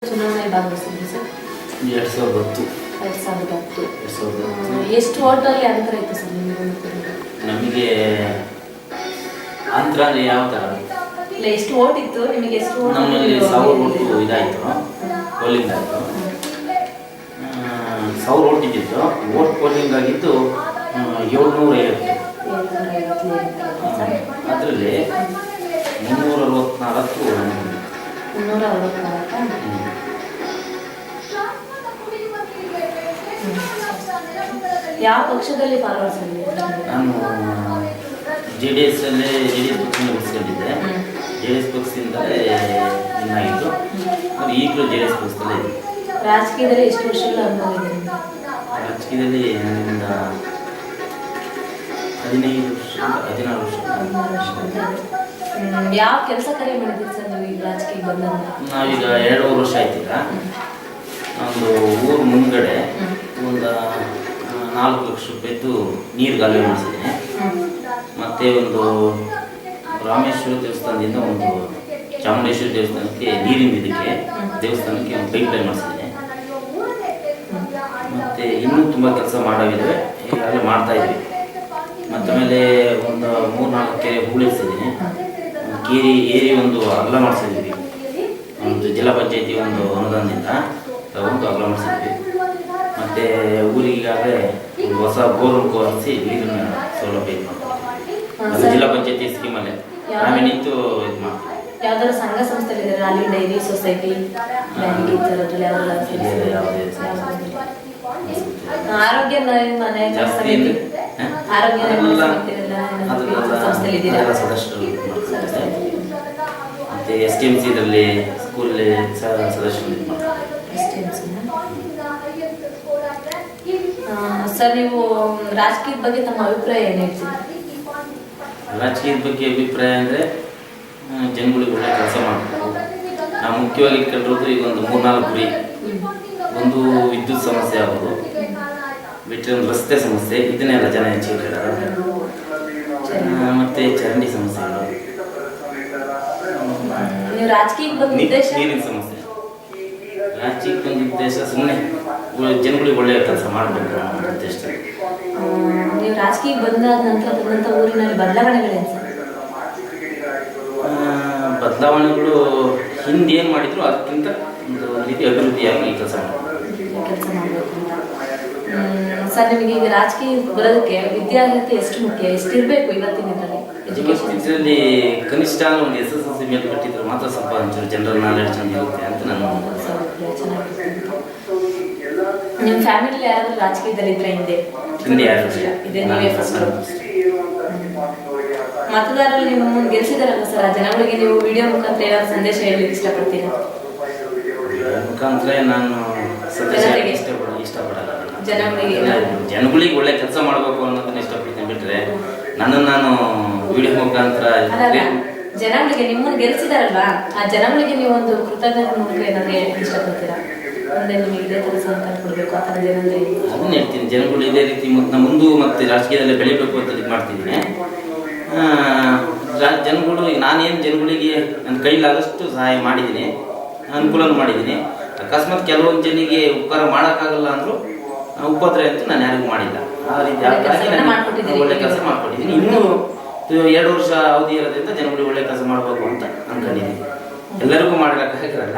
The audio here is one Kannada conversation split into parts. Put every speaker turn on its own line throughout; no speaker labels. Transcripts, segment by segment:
ಚುನಾವಣೆ ಭಾಗವಹಿಸಿದ್ರಿ ಸರ್?
2010.
2010. ಎಷ್ಟು ಓಟಲ್ಲಿ ಅಂತರ ಇತ್ತು ಸರ್ ನಿಮಗೆ?
ನಮಗೆ ಅಂತರ ಅಂದರೆ ಯಾವ ಥರ?
ಇಲ್ಲ, ಎಷ್ಟು ಓಟ್ ಇತ್ತು ನಿಮಗೆ? ಎಷ್ಟು ಓಟ್?
ನಮ್ಮಲ್ಲಿ 1000 ಓಟು ಇದಾಯಿತು, ಪೋಲಿಂಗ್ ಆಯಿತು. 1000 ಓಟ್ ಇದ್ದಿತ್ತು. ಓಟ್ ಪೋಲಿಂಗ್ ಆಗಿದ್ದು 750. ಅದರಲ್ಲಿ 364.
ಯಾವ ಪಕ್ಷದಲ್ಲಿ ಪಾಲ್ಗೊಳ್ಸಿದ್ರಿ?
ನಾನು JDS ಪಕ್ಷದಿಂದ ಉಳಿಸ್ಕೊಂಡಿದ್ದೆ. JDS ಪಕ್ಷದಿಂದಲೇ ಇನ್ನಾಗಿತ್ತು. ಈಗಲೂ JDS ಪಕ್ಷದಲ್ಲೇ ಇದೆ.
ರಾಜಕೀಯದಲ್ಲಿ ಎಷ್ಟು ವರ್ಷಗಳ ಅನುಭವ ಇದೆ?
ರಾಜಕೀಯದಲ್ಲಿ ನನ್ನಿಂದ 15 ವರ್ಷ 16 ವರ್ಷ.
ಯಾವ ಕೆಲಸ ಕಾರ್ಯ ಮಾಡಿದ್ರಿ ಸರ್ ನೀವು ಈಗ ರಾಜಕೀಯ ಬಂದಾಗ?
ನಾವೀಗ 2 ವರ್ಷ ಆಯ್ತೀಗ. ಒಂದು ಊರು ಮುಂದ್ಗಡೆ ಒಂದು 4 ಲಕ್ಷ ರೂಪಾಯಿದ್ದು ನೀರು ಗಾಲುವೆ ಮಾಡಿಸಿದ್ದೀನಿ. ಮತ್ತು ಒಂದು ರಾಮೇಶ್ವರ ದೇವಸ್ಥಾನದಿಂದ ಒಂದು ಚಾಮುಂಡೇಶ್ವರಿ ದೇವಸ್ಥಾನಕ್ಕೆ ನೀರಿನ ಇದಕ್ಕೆ ದೇವಸ್ಥಾನಕ್ಕೆ ಒಂದು ಪೈಪ್ ಲೈನ್ ಮಾಡಿಸಿದ್ದೀನಿ. ಮತ್ತು ಇನ್ನೂ ತುಂಬ ಕೆಲಸ ಮಾಡೋವಿದ್ದಾವೆ, ಈಗಾಗಲೇ ಮಾಡ್ತಾಯಿದ್ವಿ. ಮತ್ತು ಆಮೇಲೆ ಒಂದು 3-4 ಕೆರೆ ಹೂಳಿಸಿದ್ದೀನಿ. ಏರಿ ಒಂದು ಅಗಲ ಮಾಡಿಸಿದ್ವಿ. ಒಂದು ಜಿಲ್ಲಾ ಪಂಚಾಯತಿ ಒಂದು ಅನುದಾನದಿಂದ ಒಂದು ಅಗಲ ಮಾಡಿಸಿದ್ವಿ. ಮತ್ತು ಊರಿಗಾಗಲೇ ಒಂದು ಹೊಸ ಬೋರ್ ಕೊರೆಸಿ ನೀರಿನ ಸೌಲಭ್ಯ ಇದು ಮಾಡ್ತೀವಿ. ಜಿಲ್ಲಾ ಪಂಚಾಯತಿ ಸ್ಕೀಮಲ್ಲೇ ನಾವೇ ನಿಂತು ಇದು ಮಾಡ್ತೀವಿ.
ಯಾವ್ದಾದ್ರು ಸಂಘ ಸಂಸ್ಥೆಗಳಿದೆ? ಅಲ್ಲಿ ಡೈರಿ ಸೊಸೈಟಿ, ಬ್ಯಾಂಕ್ ಈ ಥರದ್ರಲ್ಲಿ ಯಾವುದೇ ಆರೋಗ್ಯ
ಮತ್ತು STMC ಇದರಲ್ಲಿ ಸ್ಕೂಲಲ್ಲಿ ಸದಸ್ಯರು
ಸರ್, ನೀವು ರಾಜಕೀಯದ ಬಗ್ಗೆ ತಮ್ಮ ಅಭಿಪ್ರಾಯ ಏನು ಹೇಳ್ತೀರಿ?
ರಾಜಕೀಯದ ಬಗ್ಗೆ ಅಭಿಪ್ರಾಯ ಅಂದರೆ ಜನಗಳಿಗೆ ಒಳ್ಳೆ ಕೆಲಸ ಮಾಡಬೇಕು. ನಾವು ಮುಖ್ಯವಾಗಿ ಇಟ್ಕೊಂಡಿರೋದು ಈಗ ಒಂದು 3-4 ಗುರಿ. ಒಂದು ವಿದ್ಯುತ್ ಸಮಸ್ಯೆ ಆಗೋದು, ಬಿಟ್ಟರೆ ಒಂದು ರಸ್ತೆ ಸಮಸ್ಯೆ, ಇದನ್ನೆಲ್ಲ ಜನ ಹೆಚ್ಚಿಗೆ ಮತ್ತು ಚರಂಡಿ ಸಮಸ್ಯೆಗಳು,
ನೀವು ರಾಜಕೀಯಕ್ಕೆ ಬಂದ ಉದ್ದೇಶ?
ನೀರಿನ ಸಮಸ್ಯೆ. ರಾಜಕೀಯಕ್ಕೆ ಬಂದ ಉದ್ದೇಶ ಸುಮ್ಮನೆ ಜನಗಳಿಗೆ ಒಳ್ಳೆಯ ಕೆಲಸ ಮಾಡಬೇಕು ಅನ್ನೋ ಉದ್ದೇಶ.
ನೀವು ರಾಜಕೀಯಕ್ಕೆ ಬಂದಾದ ನಂತರ ಊರಿನಲ್ಲಿ ಬದಲಾವಣೆಗಳೇನು ಸರ್?
ಬದಲಾವಣೆಗಳು ಹಿಂದೆ ಏನು ಮಾಡಿದ್ರು ಅದಕ್ಕಿಂತ ಒಂದು ರೀತಿ ಅಭಿವೃದ್ಧಿಯಾಗಿ ಕೆಲಸ ಮಾಡಬೇಕು
ಸರ್. ನಿಮಗೆ ಈಗ ರಾಜಕೀಯ ಬರೋದಕ್ಕೆ ವಿದ್ಯಾರ್ಹತೆ ಎಷ್ಟು ಮುಖ್ಯ? ಎಷ್ಟಿರಬೇಕು ಇವತ್ತಿನ
ಇದರಲ್ಲಿ? ಕನಿಷ್ಠ ಒಂದು SSLC ಮೇಲೆ ಕಟ್ಟಿದ್ರೆ ಮಾತ್ರ ಸ್ವಲ್ಪ ಒಂಚೂರು ಜನರಲ್ ನಾಲೆಡ್ಜ್ ಚೆನ್ನಾಗಿರುತ್ತೆ ಅಂತ ನಾನು.
ನಿಮ್ಮ ಫ್ಯಾಮಿಲಿ ಯಾರಾದ್ರೂ ರಾಜಕೀಯದಲ್ಲಿ ಇದ್ರೆ?
ಹಿಂದೆ ಯಾರು
ಇದೆ, ನೀವೇ ಫಸ್ಟ್. ಮತದಾರರು ನಿಮ್ಮ ಮುಂದೆ ಗೆಲ್ಸಿದಾರಲ್ಲ ಸರ್, ಆ ಜನಗಳಿಗೆ ನೀವು ವಿಡಿಯೋ ಮುಖಾಂತರ ಏನಾದ್ರು ಸಂದೇಶ ಹೇಳಲಿಕ್ಕೆ ಇಷ್ಟಪಡ್ತೀರಾ?
ಮುಖಾಂತರ ನಾನು ಇಷ್ಟಪಡಲ್ಲ. ಜನಗಳಿಗೆ ಒಳ್ಳೆ ಕೆಲಸ ಮಾಡಬೇಕು ಅನ್ನೋದನ್ನ ಇಷ್ಟಪಡ್ತೀನಿ. ಬಿಟ್ಟರೆ ನನ್ನನ್ನು ನಾನು ವಿಡಿಯೋ ಮುಖಾಂತರ
ಜನಗಳಿಗೆ ನಿಮ್ಮನ್ನು ಗೆಲ್ಸಿದಾರಲ್ವಾ, ಆ ಜನಗಳಿಗೆ ನೀವು ಒಂದು ಕೃತಜ್ಞತೆ ಮೂಲಕ ಏನಾದ್ರು ಇಷ್ಟಪಡ್ತೀರಾ? ಮುಂದೆ ನಿಮಗೆ ಇದೇ ಥರ ಸಹಕಾರ ಕೊಡಬೇಕು, ಆ ಥರದ್ದು ಏನಾದ್ರೆ?
ಅದನ್ನ ಹೇಳ್ತೀನಿ. ಜನಗಳು ಇದೇ ರೀತಿ ಮುಂದೆ ಮತ್ತೆ ರಾಜಕೀಯದಲ್ಲೇ ಬೆಳಿಬೇಕು ಅಂತ ಇದು ಮಾಡ್ತಿದ್ದೀನಿ. ಜನಗಳು ನಾನೇನು ಜನಗಳಿಗೆ ನನ್ನ ಕೈಲಾದಷ್ಟು ಸಹಾಯ ಮಾಡಿದ್ದೀನಿ, ಅನುಕೂಲನೂ ಮಾಡಿದ್ದೀನಿ. ಅಕಸ್ಮಾತ್ ಕೆಲವೊಂದು ಜನಿಗೆ ಉಪಕಾರ ಮಾಡೋಕ್ಕಾಗಲ್ಲ ಅಂದರೂ ಉಪದ್ರ ಅಂತೂ ನಾನು ಯಾರಿಗೂ ಮಾಡಿಲ್ಲ. ಆ ರೀತಿ ಒಳ್ಳೆ ಕೆಲಸ ಮಾಡ್ಕೊಟ್ಟಿದ್ದೀನಿ. ಇನ್ನೂ 2 ವರ್ಷ ಅವಧಿ ಇರೋದ್ರಿಂದ ಜನಗಳಿಗೆ ಒಳ್ಳೆ ಕೆಲಸ ಮಾಡಬೇಕು ಅಂತ ಅನ್ಕೊಂಡಿದ್ದೀನಿ. ಎಲ್ಲರಿಗೂ ಮಾಡಿರೋಕ್ಕಾಗಿರಲ್ಲ,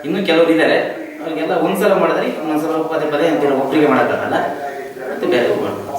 ಇನ್ನೂ ಕೆಲವರು ಇದ್ದಾರೆ. ಅವ್ರಿಗೆಲ್ಲ ಒಂದ್ಸಲ ಮಾಡಿದ್ರೆ ಇನ್ನೊಂದ್ಸಲ ಪದೇ ಅಂತೇಳಿ ಒಬ್ಬರಿಗೆ ಮಾಡೋಕ್ಕಾಗಲ್ಲ, ಮತ್ತು ಬೇರೆ ಮಾಡ್ಬೋದು.